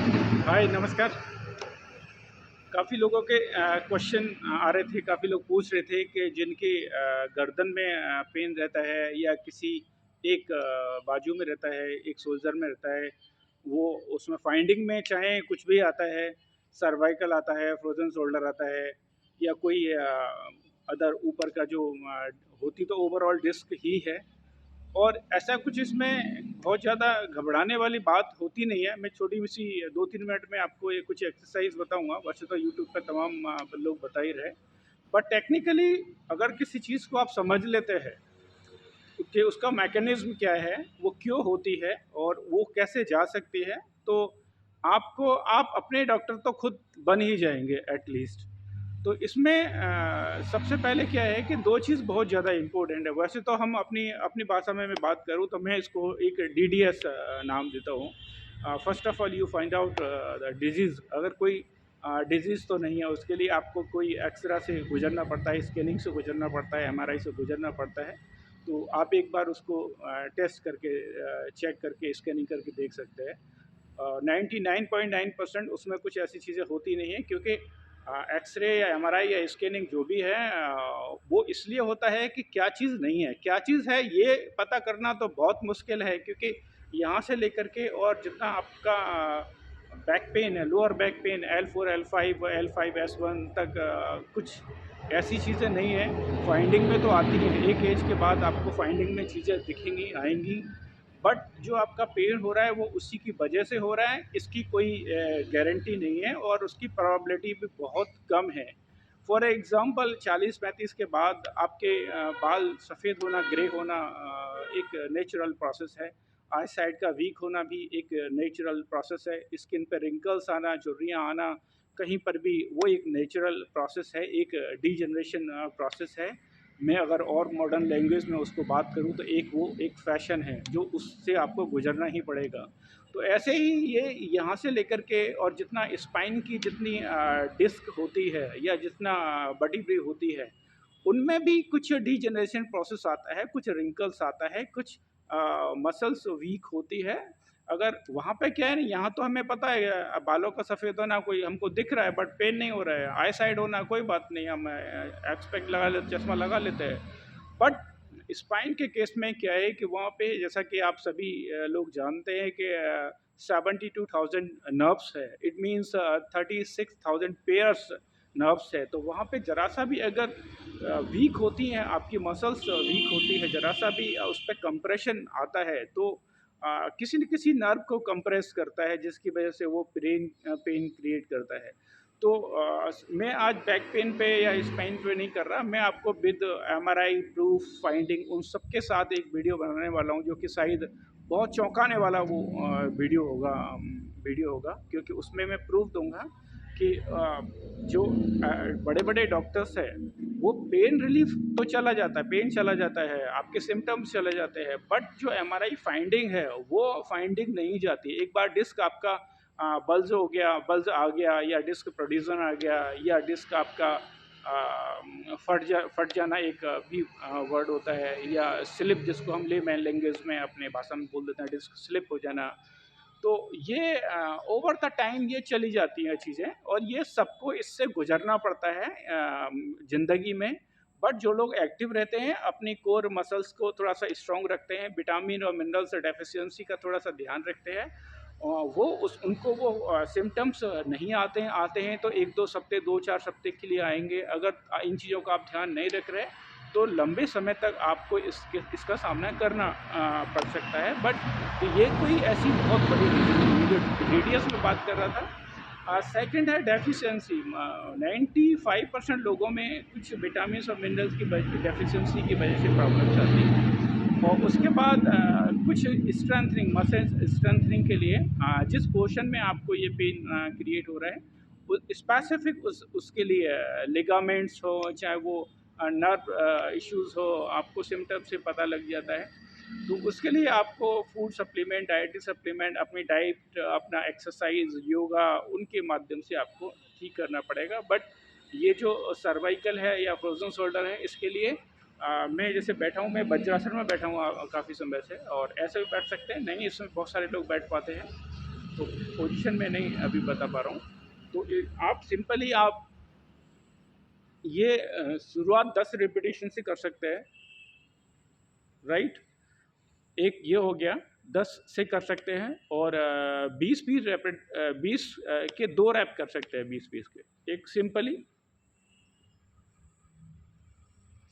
हाय, नमस्कार। काफ़ी लोगों के क्वेश्चन आ रहे थे, काफ़ी लोग पूछ रहे थे कि जिनके गर्दन में पेन रहता है या किसी एक बाजू में रहता है, एक शोल्डर में रहता है, वो उसमें फाइंडिंग में चाहे कुछ भी आता है, सर्वाइकल आता है, फ्रोज़न शोल्डर आता है या कोई अदर ऊपर का जो होती तो ओवरऑल डिस्क ही है। और ऐसा कुछ इसमें बहुत ज़्यादा घबराने वाली बात होती नहीं है। मैं छोटी-सी 2-3 मिनट में आपको ये कुछ एक्सरसाइज़ बताऊँगा, वैसे तो यूट्यूब पे तमाम लोग बता ही रहे। बट टेक्निकली अगर किसी चीज़ को आप समझ लेते हैं कि उसका मैकेनिज़्म क्या है, वो क्यों होती है और वो कैसे जा सकती है, तो आप अपने डॉक्टर तो खुद बन ही जाएँगे एट लीस्ट। तो इसमें सबसे पहले क्या है कि 2 चीज़ बहुत ज़्यादा इम्पोर्टेंट है। वैसे तो हम अपनी अपनी भाषा में मैं बात करूँ तो मैं इसको एक डीडीएस नाम देता हूँ। First of all you find out the disease. अगर कोई डिज़ीज़ तो नहीं है, उसके लिए आपको कोई एक्स-रे से गुज़रना पड़ता है, स्कैनिंग से गुज़रना पड़ता है, एमआरआई से गुज़रना पड़ता है। तो आप एक बार उसको टेस्ट करके चेक करके, स्कैनिंग करके देख सकते हैं। 99.9% उसमें कुछ ऐसी चीज़ें होती नहीं हैं, क्योंकि एक्स-रे या एमआरआई या स्कैनिंग जो भी है वो इसलिए होता है कि क्या चीज़ नहीं है, क्या चीज़ है ये पता करना तो बहुत मुश्किल है, क्योंकि यहाँ से लेकर के और जितना आपका बैक पेन है, lower back pain L4, L5, L5S1 तक कुछ ऐसी चीज़ें नहीं हैं। फाइंडिंग में तो आती हैं, एक एज के बाद आपको फाइंडिंग में चीज़ें दिखेंगी, आएँगी। बट जो आपका पेन हो रहा है वो उसी की वजह से हो रहा है, इसकी कोई गारंटी नहीं है और उसकी प्रोबेबिलिटी भी बहुत कम है। फॉर एग्ज़ाम्पल 40-35 के बाद आपके बाल सफ़ेद होना, ग्रे होना एक नेचुरल प्रोसेस है। आई साइड का वीक होना भी एक नेचुरल प्रोसेस है। स्किन पे रिंकल्स आना, झुर्रियाँ आना, कहीं पर भी वो एक नेचुरल प्रोसेस है, एक डिजनरेशन प्रोसेस है। मैं अगर और मॉडर्न लैंग्वेज में उसको बात करूँ तो एक फ़ैशन है, जो उससे आपको गुज़रना ही पड़ेगा। तो ऐसे ही ये यहाँ से लेकर के और जितना स्पाइन की जितनी डिस्क होती है या जितना बॉडी होती है, उनमें भी कुछ डिजनरेशन प्रोसेस आता है, कुछ रिंकल्स आता है, कुछ मसल्स वीक होती है। अगर वहाँ पे क्या है ना, यहाँ तो हमें पता है बालों का सफ़ेद होना कोई हमको दिख रहा है बट पेन नहीं हो रहा है, आई साइड होना कोई बात नहीं, हम एक्सपेक्ट लगा लेते, चश्मा लगा लेते हैं। बट स्पाइन के केस में क्या है कि वहाँ पे जैसा कि आप सभी लोग जानते हैं कि 72,000 नर्व्स है, इट मीन्स 36,000 पेयर्स नर्व्स है। तो वहाँ पे ज़रा सा भी अगर वीक होती हैं, आपकी मसल्स वीक होती है, ज़रा सा भी उस पे कंप्रेशन आता है, तो किसी न किसी नर्व को कंप्रेस करता है, जिसकी वजह से वो पेन क्रिएट करता है। तो मैं आज बैक पेन पे या स्पाइन पे नहीं कर रहा, मैं आपको विद एमआरआई प्रूफ फाइंडिंग उन सब के साथ एक वीडियो बनाने वाला हूँ, जो कि शायद बहुत चौंकाने वाला वो वीडियो होगा, क्योंकि उसमें मैं प्रूफ दूंगा कि जो बड़े-बड़े डॉक्टर्स हैं, वो पेन रिलीफ तो चला जाता है, पेन चला जाता है, आपके सिम्पटम्स चले जाते हैं, बट जो एमआरआई फाइंडिंग है, वो फाइंडिंग नहीं जाती। एक बार डिस्क आपका बल्ज आ गया या डिस्क प्रोड्यूसर आ गया या डिस्क आपका फट जाना, एक भी वर्ड होता है, या स्लिप जिसको हम लेमैन लैंग्वेज में अपने भाषा में बोल देते हैं, डिस्क स्लिप हो जाना। तो ये ओवर द टाइम ये चली जाती हैं चीज़ें, और ये सबको इससे गुजरना पड़ता है ज़िंदगी में। बट जो लोग एक्टिव रहते हैं, अपनी कोर मसल्स को थोड़ा सा स्ट्रॉन्ग रखते हैं, विटामिन और मिनरल्स डेफिशिएंसी का थोड़ा सा ध्यान रखते हैं, वो उस उनको वो सिम्टम्स नहीं आते हैं तो 1-2 हफ्ते, 2-4 हफ्ते के लिए आएँगे। अगर इन चीज़ों का आप ध्यान नहीं रख रहे, तो लंबे समय तक आपको इसका सामना करना पड़ सकता है। बट ये कोई ऐसी बहुत बड़ी रेडियस में बात कर रहा था। सेकंड है डेफिशिएंसी। 95% लोगों में कुछ विटामिन्स और मिनरल्स की डेफिशिएंसी की वजह से प्रॉब्लम्स आती हैं। और उसके बाद कुछ स्ट्रेंथनिंग, मसल स्ट्रेंथनिंग के लिए जिस पोर्शन में आपको ये पेन क्रिएट हो रहा है, वो स्पेसिफिक उसके लिए लिगामेंट्स हो, चाहे वो नर्व इश्यूज़ हो, आपको सिम्टम से पता लग जाता है। तो उसके लिए आपको फूड सप्लीमेंट, डाइटरी सप्लीमेंट, अपनी डाइट, अपना एक्सरसाइज, योगा, उनके माध्यम से आपको ठीक करना पड़ेगा। बट ये जो सर्वाइकल है या फ्रोजन शोल्डर है, इसके लिए मैं जैसे बैठा हूँ, मैं वज्रासन में बैठा हूँ काफ़ी समय से, और ऐसे भी बैठ सकते हैं, नहीं इसमें बहुत सारे लोग बैठ पाते हैं। तो पोजीशन में नहीं अभी बता पा रहा हूँ। तो आप सिंपली आप ये शुरुआत 10 रिपीटेशन से कर सकते हैं, राइट। एक ये हो गया, 10 से कर सकते हैं, और 20 के 2 रैप कर सकते हैं, 20 के एक सिंपली।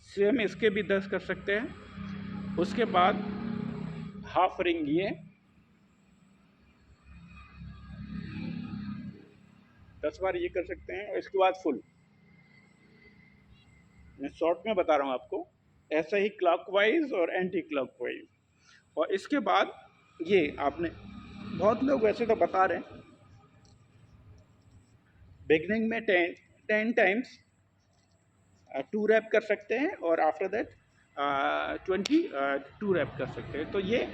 सेम इसके भी 10 कर सकते हैं। उसके बाद हाफ रिंग ये 10 बार ये कर सकते हैं, और इसके बाद फुल। मैं शॉर्ट में बता रहा हूँ आपको, ऐसा ही क्लॉकवाइज और एंटी क्लॉकवाइज। और इसके बाद ये आपने, बहुत लोग वैसे तो बता रहे हैं बिगनिंग में 10 टाइम्स 2 रैप कर सकते हैं, और आफ्टर दैट 22 रैप कर सकते हैं। तो ये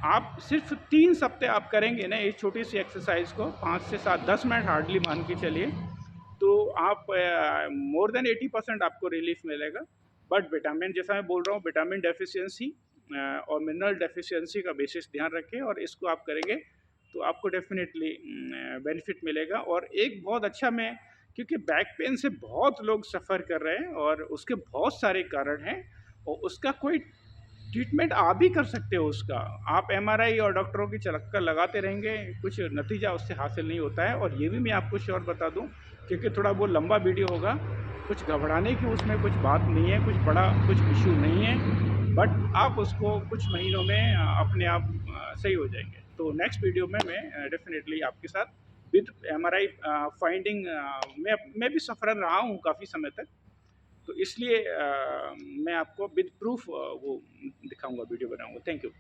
आप सिर्फ 3 सप्ते आप करेंगे ना इस छोटी सी एक्सरसाइज को, 5 से 7 10 मिनट हार्डली मान के चलिए, तो आप मोर देन 80% आपको रिलीफ मिलेगा। बट विटामिन, जैसा मैं बोल रहा हूँ, विटामिन डेफिशिएंसी और मिनरल डेफिशिएंसी का विशेष ध्यान रखें, और इसको आप करेंगे तो आपको डेफिनेटली बेनिफिट मिलेगा। और एक बहुत अच्छा, मैं, क्योंकि बैक पेन से बहुत लोग सफ़र कर रहे हैं और उसके बहुत सारे कारण हैं, और उसका कोई ट्रीटमेंट आप भी कर सकते हो उसका। आप एमआरआई और डॉक्टरों की चक्कर लगाते रहेंगे, कुछ नतीजा उससे हासिल नहीं होता है। और ये भी मैं आपको श्योर बता दूं, क्योंकि थोड़ा वो लंबा वीडियो होगा, कुछ घबराने की उसमें कुछ बात नहीं है, कुछ बड़ा कुछ इशू नहीं है, बट आप उसको कुछ महीनों में अपने आप सही हो जाएंगे। तो नेक्स्ट वीडियो में मैं डेफिनेटली आपके साथ विद एमआरआई फाइंडिंग, मैं भी सफ़र रहा हूँ काफ़ी समय तक, तो इसलिए मैं आपको विद प्रूफ वो दिखाऊंगा, वीडियो बनाऊंगा। Thank you.